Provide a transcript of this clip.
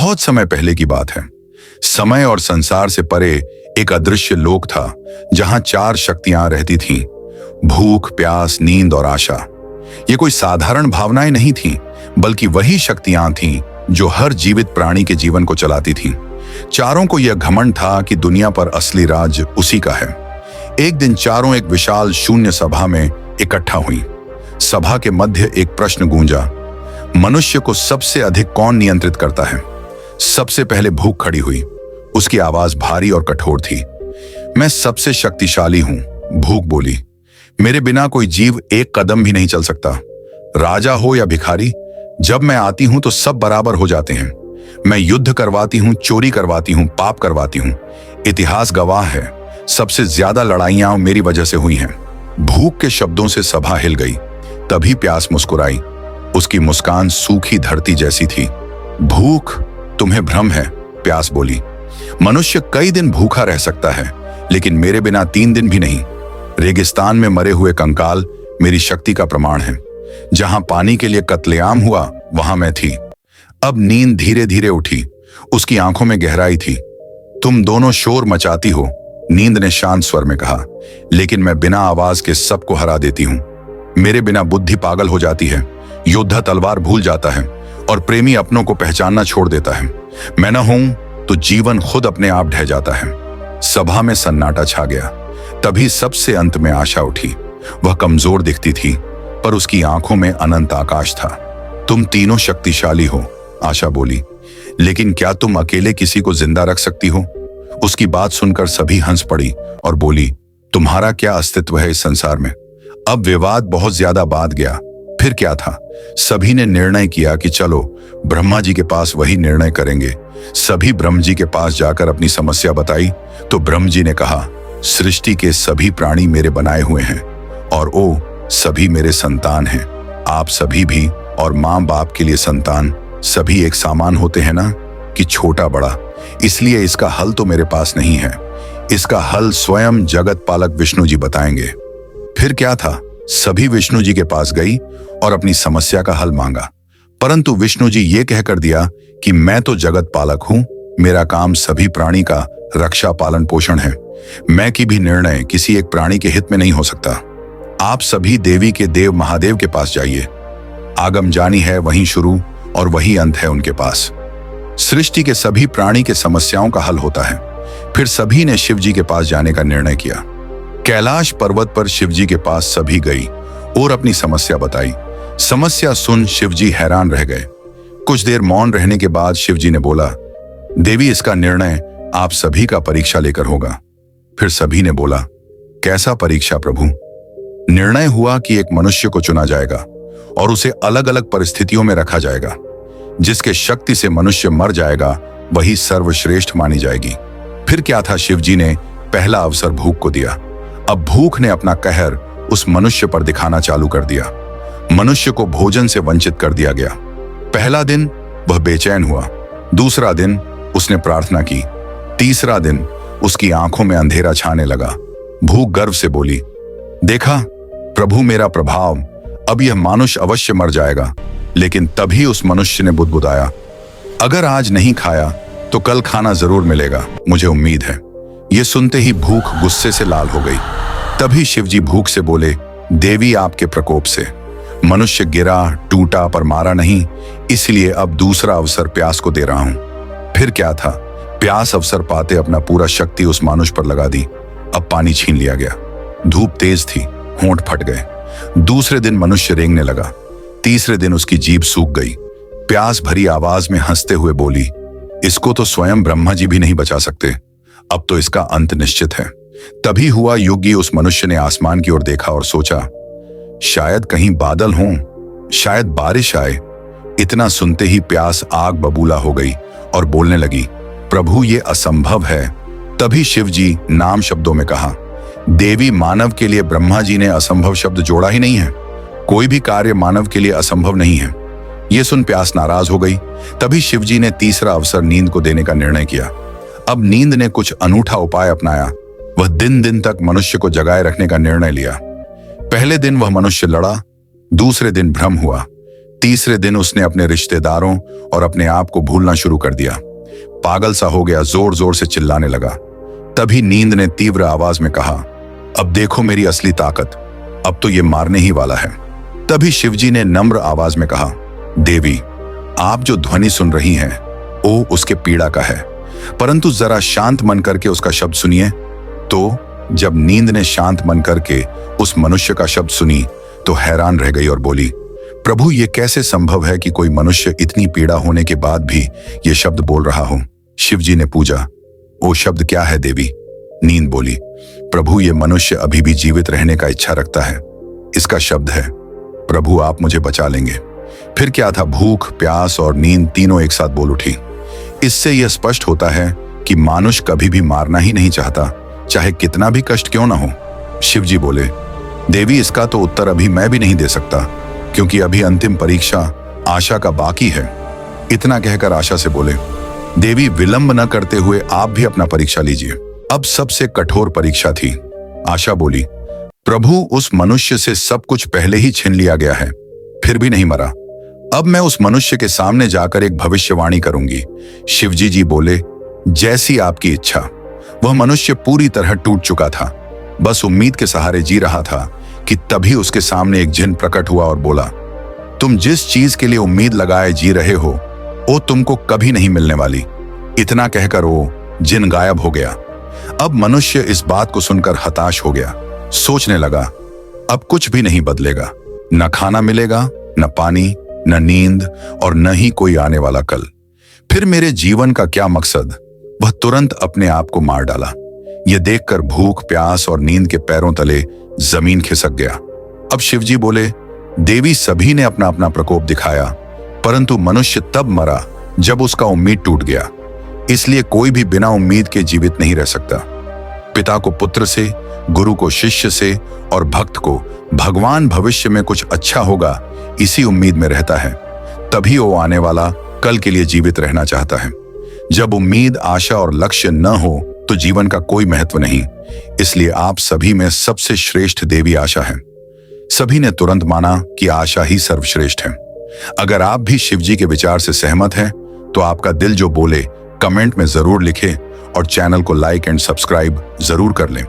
बहुत समय पहले की बात है। समय और संसार से परे एक अदृश्य लोक था जहां 4 शक्तियां रहती थीं। भूख, प्यास, नींद और आशा। ये कोई साधारण भावनाएं नहीं थीं, बल्कि वही शक्तियां थीं जो हर जीवित प्राणी के जीवन को चलाती थीं। चारों को यह घमंड था कि दुनिया पर असली राज उसी का है। एक दिन चारों एक विशाल शून्य सभा में इकट्ठा हुई। सभा के मध्य एक प्रश्न गूंजा, मनुष्य को सबसे अधिक कौन नियंत्रित करता है? सबसे पहले भूख खड़ी हुई। उसकी आवाज भारी और कठोर थी। मैं सबसे शक्तिशाली हूं, भूख बोली। मेरे बिना कोई जीव एक कदम भी नहीं चल सकता। राजा हो या भिखारी, जब मैं आती हूं तो सब बराबर हो जाते हैं। मैं युद्ध करवाती हूं, चोरी करवाती हूं, पाप करवाती हूं। इतिहास गवाह है, सबसे ज्यादा लड़ाइयां मेरी वजह से हुई हैं। भूख के शब्दों से सभा हिल गई। तभी प्यास मुस्कुराई। उसकी मुस्कान सूखी धरती जैसी थी। भूख, तुम्हें भ्रम है, प्यास बोली। मनुष्य कई दिन भूखा रह सकता है, लेकिन मेरे बिना 3 दिन भी नहीं। रेगिस्तान में मरे हुए कंकाल मेरी शक्ति का प्रमाण है। जहां पानी के लिए कत्लेआम हुआ, वहां मैं थी। अब नींद धीरे धीरे उठी। उसकी आंखों में गहराई थी। तुम दोनों शोर मचाती हो, नींद ने शांत स्वर में कहा, लेकिन मैं बिना आवाज के सबको हरा देती हूं। मेरे बिना बुद्धि पागल हो जाती है, योद्धा तलवार भूल जाता है और प्रेमी अपनों को पहचानना छोड़ देता है। मैं न हूं तो जीवन खुद अपने आप ढह जाता है। सभा में सन्नाटा छा गया। तभी सबसे अंत में आशा उठी। वह कमजोर दिखती थी, पर उसकी आंखों में अनंत आकाश था। तुम तीनों शक्तिशाली हो, आशा बोली, लेकिन क्या तुम अकेले किसी को जिंदा रख सकती हो? उसकी बात सुनकर सभी हंस पड़ी और बोली, तुम्हारा क्या अस्तित्व है इस संसार में? अब विवाद बहुत ज्यादा बात गया। फिर क्या था? सभी ने निर्णय किया कि चलो ब्रह्मा जी के पास वही निर्णय करेंगे। सभी ब्रह्म जी के पास जाकर अपनी समस्या बताई तो ब्रह्म जी ने कहा, सृष्टि के सभी प्राणी मेरे बनाए हुए हैं और ओ सभी मेरे संतान हैं। आप सभी भी, और माँ बाप के लिए संतान सभी एक समान होते हैं ना, कि छोटा बड़ा। इसलिए इसका हल तो मेरे पास नहीं है। इसका हल स्वयं जगत पालक विष्णु जी बताएंगे। फिर क्या था? सभी विष्णु जी के पास गई और अपनी समस्या का हल मांगा, परंतु विष्णु जी ये कहकर दिया कि मैं तो जगत पालक हूं, मेरा काम सभी प्राणी का रक्षा पालन पोषण है। मैं की भी निर्णय किसी एक प्राणी के हित में नहीं हो सकता। आप सभी देवी के देव महादेव के पास जाइए। आगम जानी है वहीं शुरू और वही अंत है उनके पास। सृष्टि के सभी प्राणी के समस्याओं का हल होता है। फिर सभी ने शिव जी के पास जाने का निर्णय किया। कैलाश पर्वत पर शिव जी के पास सभी गई और अपनी समस्या बताई। समस्या सुन शिव जी हैरान रह गए। कुछ देर मौन रहने के बाद शिव जी ने बोला, देवी इसका निर्णय आप सभी का परीक्षा लेकर होगा। फिर सभी ने बोला, कैसा परीक्षा प्रभु? निर्णय हुआ कि एक मनुष्य को चुना जाएगा और उसे अलग अलग परिस्थितियों में रखा जाएगा। जिसके शक्ति से मनुष्य मर जाएगा वही सर्वश्रेष्ठ मानी जाएगी। फिर क्या था? शिव जी ने पहला अवसर भूख को दिया। अब भूख ने अपना कहर उस मनुष्य पर दिखाना चालू कर दिया। मनुष्य को भोजन से वंचित कर दिया गया। पहला दिन वह बेचैन हुआ। दूसरा दिन उसने प्रार्थना की। तीसरा दिन उसकी आंखों में अंधेरा छाने लगा। भूख गर्व से बोली, देखा प्रभु मेरा प्रभाव, अब यह मनुष्य अवश्य मर जाएगा। लेकिन तभी उस मनुष्य ने बुदबुदाया, अगर आज नहीं खाया तो कल खाना जरूर मिलेगा, मुझे उम्मीद है। यह सुनते ही भूख गुस्से से लाल हो गई। तभी शिवजी भूख से बोले, देवी आपके प्रकोप से मनुष्य गिरा टूटा पर मारा नहीं, इसलिए अब दूसरा अवसर प्यास को दे रहा हूं। फिर क्या था? प्यास अवसर पाते अपना पूरा शक्ति उस मानुष पर लगा दी। अब पानी छीन लिया गया। धूप तेज थी, होंठ फट गए। दूसरे दिन मनुष्य रेंगने लगा। तीसरे दिन उसकी जीभ सूख गई। प्यास भरी आवाज में हंसते हुए बोली, इसको तो स्वयं ब्रह्मा जी भी नहीं बचा सकते, अब तो इसका अंत निश्चित है। तभी हुआ योगी उस मनुष्य ने आसमान की ओर देखा और सोचा, शायद कहीं बादल हों, शायद बारिश आए। इतना सुनते ही प्यास आग बबूला हो गई और बोलने लगी, प्रभु ये असंभव है। तभी शिव जी नाम शब्दों में कहा, देवी मानव के लिए ब्रह्मा जी ने असंभव शब्द जोड़ा ही नहीं है। कोई भी कार्य मानव के लिए असंभव नहीं है। यह सुन प्यास नाराज हो गई। तभी शिव जी ने तीसरा अवसर नींद को देने का निर्णय किया। अब नींद ने कुछ अनूठा उपाय अपनाया। वह दिन दिन तक मनुष्य को जगाए रखने का निर्णय लिया। पहले दिन वह मनुष्य लड़ा, दूसरे दिन भ्रम हुआ, तीसरे दिन उसने अपने रिश्तेदारों और अपने आप को भूलना शुरू कर दिया। पागल सा हो गया, जोर जोर से चिल्लाने लगा। तभी नींद ने तीव्र आवाज में कहा, अब देखो मेरी असली ताकत, अब तो ये मारने ही वाला है। तभी शिवजी ने नम्र आवाज में कहा, देवी, आप जो ध्वनि सुन रही हैं, वो उसके पीड़ा का है, परंतु जरा शांत मन करके उसका शब्द सुनिए। तो जब नींद ने शांत मन करके उस मनुष्य का शब्द सुनी तो हैरान रह गई और बोली, प्रभु, ये कैसे संभव है कि कोई मनुष्य इतनी पीड़ा होने के बाद भी ये शब्द बोल रहा हो। शिवजी ने पूछा, वो शब्द क्या है देवी? नींद बोली, प्रभु, ये मनुष्य अभी भी जीवित रहने का इच्छा रखता है। इसका शब्द है, प्रभु आप मुझे बचा लेंगे। फिर क्या था, भूख, प्यास और नींद तीनों एक साथ बोल उठी। इससे यह स्पष्ट होता है कि मानुष कभी भी मारना ही नहीं चाहता, चाहे कितना भी कष्ट क्यों ना हो। शिवजी बोले, देवी, इसका तो उत्तर अभी मैं भी नहीं दे सकता, क्योंकि अभी अंतिम परीक्षा आशा का बाकी है। इतना कहकर आशा से बोले, देवी, विलंब न करते हुए आप भी अपना परीक्षा लीजिए। अब सबसे कठोर परीक्षा थी। आशा बोली, प्रभु, उस मनुष्य से सब कुछ पहले ही छीन लिया गया है, फिर भी नहीं मरा। अब मैं उस मनुष्य के सामने जाकर एक भविष्यवाणी करूंगी। शिवजी जी बोले, जैसी आपकी इच्छा। वह मनुष्य पूरी तरह टूट चुका था, बस उम्मीद के सहारे जी रहा था कि तभी उसके सामने एक जिन प्रकट हुआ और बोला, तुम जिस चीज के लिए उम्मीद लगाए जी रहे हो, वो तुमको कभी नहीं मिलने वाली। इतना कहकर वो जिन गायब हो गया। अब मनुष्य इस बात को सुनकर हताश हो गया। सोचने लगा, अब कुछ भी नहीं बदलेगा, न खाना मिलेगा, न पानी, न नींद और न ही कोई आने वाला कल। फिर मेरे जीवन का क्या मकसद? वह तुरंत अपने आप को मार डाला। यह देखकर भूख, प्यास और नींद के पैरों तले जमीन खिसक गया। अब शिवजी बोले, देवी, सभी ने अपना अपना प्रकोप दिखाया, परंतु मनुष्य तब मरा जब उसका उम्मीद टूट गया। इसलिए कोई भी बिना उम्मीद के जीवित नहीं रह सकता। पिता को पुत्र से, गुरु को शिष्य से और भक्त को भगवान भविष्य में कुछ अच्छा होगा, इसी उम्मीद में रहता है। तभी वो आने वाला कल के लिए जीवित रहना चाहता है। जब उम्मीद, आशा और लक्ष्य न हो तो जीवन का कोई महत्व नहीं। इसलिए आप सभी में सबसे श्रेष्ठ देवी आशा है। सभी ने तुरंत माना कि आशा ही सर्वश्रेष्ठ है। अगर आप भी शिवजी के विचार से सहमत हैं तो आपका दिल जो बोले कमेंट में जरूर लिखें और चैनल को लाइक एंड सब्सक्राइब जरूर कर लें।